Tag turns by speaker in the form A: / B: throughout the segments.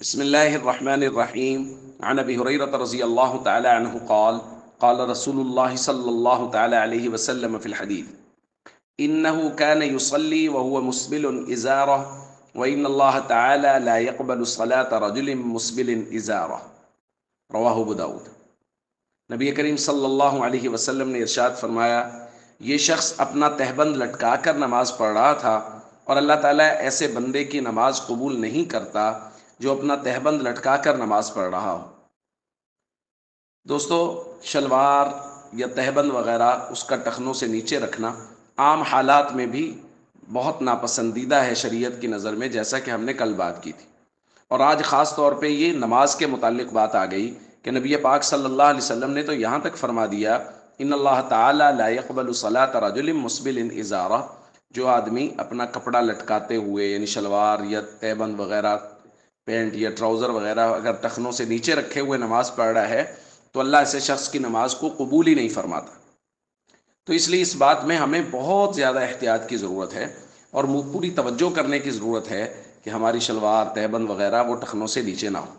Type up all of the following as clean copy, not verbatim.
A: بسم الله الرحمن الرحيم. عن ابي هريره رضي الله تعالى عنه قال قال رسول الله صلى الله تعالى عليه وسلم في الحديث: انه كان يصلي وهو مسبل ازاره وان الله تعالى لا يقبل صلاه رجل مسبل ازاره. رواہ ابو داؤد۔ نبی کریم صلی اللہ علیہ وسلم نے ارشاد فرمایا، یہ شخص اپنا تہبند لٹکا کر نماز پڑھ رہا تھا اور اللہ تعالیٰ ایسے بندے کی نماز قبول نہیں کرتا جو اپنا تہبند لٹکا کر نماز پڑھ رہا ہو۔ دوستو، شلوار یا تہبند وغیرہ اس کا ٹخنوں سے نیچے رکھنا عام حالات میں بھی بہت ناپسندیدہ ہے شریعت کی نظر میں، جیسا کہ ہم نے کل بات کی تھی۔ اور آج خاص طور پہ یہ نماز کے متعلق بات آ گئی کہ نبی پاک صلی اللہ علیہ وسلم نے تو یہاں تک فرما دیا، ان اللہ تعالی لا يقبل صلاة رجل مسبل ازارہ، جو آدمی اپنا کپڑا لٹکاتے ہوئے یعنی شلوار یا تہبند وغیرہ، پینٹ یا ٹراؤزر وغیرہ اگر ٹخنوں سے نیچے رکھے ہوئے نماز پڑھ رہا ہے تو اللہ ایسے شخص کی نماز کو قبول ہی نہیں فرماتا۔ تو اس لیے اس بات میں ہمیں بہت زیادہ احتیاط کی ضرورت ہے اور پوری توجہ کرنے کی ضرورت ہے کہ ہماری شلوار تہبند وغیرہ وہ ٹخنوں سے نیچے نہ ہو۔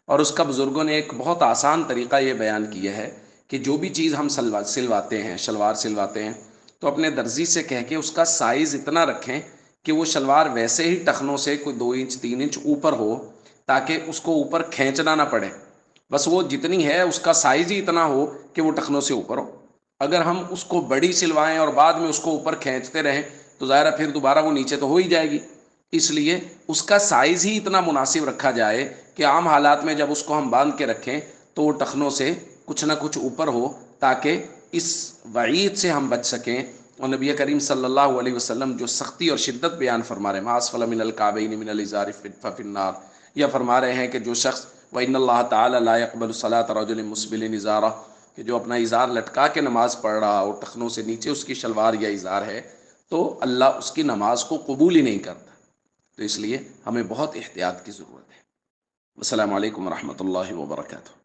A: اور اس کا بزرگوں نے ایک بہت آسان طریقہ یہ بیان کیا ہے کہ جو بھی چیز ہم سلواتے ہیں، شلوار سلواتے ہیں، تو اپنے درزی سے کہہ کے اس کا سائز اتنا رکھیں کہ وہ شلوار ویسے ہی ٹخنوں سے کوئی 2 انچ 3 انچ اوپر ہو، تاکہ اس کو اوپر کھینچنا نہ پڑے۔ بس وہ جتنی ہے اس کا سائز ہی اتنا ہو کہ وہ ٹخنوں سے اوپر ہو۔ اگر ہم اس کو بڑی سلوائیں اور بعد میں اس کو اوپر کھینچتے رہیں تو ظاہر ہے پھر دوبارہ وہ نیچے تو ہو ہی جائے گی۔ اس لیے اس کا سائز ہی اتنا مناسب رکھا جائے کہ عام حالات میں جب اس کو ہم باندھ کے رکھیں تو وہ ٹخنوں سے کچھ نہ کچھ اوپر ہو، تاکہ اس وعید سے ہم بچ سکیں۔ اور نبی کریم صلی اللہ علیہ وسلم جو سختی اور شدت بیان فرما رہے ہیں، ما اسفل من الکعبین من الازار ففی النار، یا فرما رہے ہیں کہ جو شخص وَإِنَّ اللَّهَ تَعَالَى لَا يَقْبَلُ صَلَاةَ رَجُلٍ مُسْبِلٍ إِزَارَهُ، کہ جو اپنا ازار لٹکا کے نماز پڑھ رہا اور ٹخنوں سے نیچے اس کی شلوار یا ازار ہے تو اللہ اس کی نماز کو قبول ہی نہیں کرتا۔ تو اس لیے ہمیں بہت احتیاط کی ضرورت ہے۔ السلام علیکم ورحمۃ اللہ وبرکاتہ۔